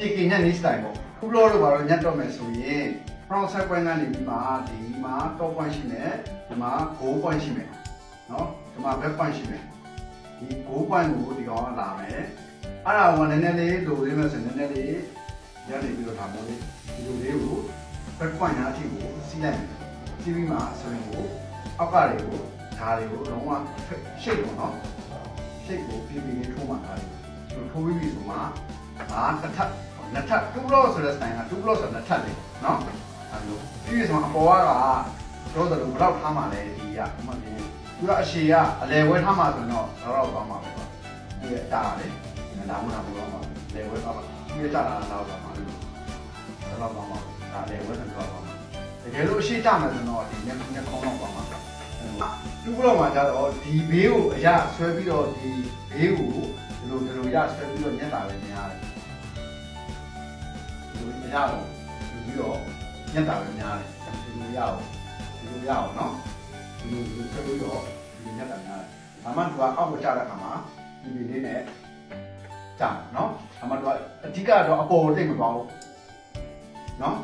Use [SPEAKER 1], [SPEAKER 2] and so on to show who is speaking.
[SPEAKER 1] ပြည်ကိနဲ့နေစတိုင်ပေါ့ခုလောလို့ပါတော့ညတ်တော့မယ်ဆိုရင် front side point ကနေဒီမှာ top point ရှိမယ်ဒီမှာ goal point ရှိမယ်နော်ဒီမှာ back point ရှိမယ်ဒီ goal point ကိုဒီကောင်ကလာမယ်အဲ့ဒါကနည်းနည်းလေးလိုလေးမယ်ဆိုရင်နည်းနည်းလေးရနေပြီးတော့ဒါမျိုးလေးဒီလိုလေးကို back point နားအထိကိုစီးလိုက်မယ်စီးပြီးမှဆိုရင်ကိုအောက်ကတွေကိုဓာတ်တွေကိုလုံးဝ shape ပေါ့နော် shape ကိုပြပြလေးထိုးမှထားတယ်ထိုးပြီးပြီဆိုမှတစ်ထပ်နှစ်ထပ်2 block ဆိုတဲ့ style က2 block ဆိုတဲ့နှစ်ထပ်လေးနော်အဲ့လိုပြီးပြီဆိုမှအပေါ်ကတော့တယ်လို့ဘယ်တော့ထားမှလဲဒီကဒီမှာဒီသူကအရှည်ကအလဲဝဲထားမှဆိုတော့တော့သွားမှာပဲပေါ့ဒီကတားတယ်ဒါမှမဟုတ်တော့မှာလဲဝဲသွားမှာဒီကတားတာတော့သွားမှာလို့တော့သွားမှာဒါလဲဝဲတော့သွားမှာတကယ်လို့အရှည်ကြမယ်ဆိုတော့ဒီညခုံတော့သွားမှာ2 block မှာကျတော့ဒီဘေးကိုအရဆွဲပြီးတော့ဒီဘေးကိုဒီလိုရဆွဲပြီးတော့ညက်တာပဲများတယ်ဒီလိုရအောင်ပြီးတော့ညက်တာပဲများတယ်ဒီလိုရအောင်နော်ဒီလိုဆွဲပြီးတော့ဒီညက်တာများတယ်ဒါမှသူကအောက်ကိုကျတဲ့အခါမှာဒီလေးနဲ့ကျနော်ဒါမှသူကအဓိကတော့အပေါ်ကိုတိတ်မသွားဘူးနော်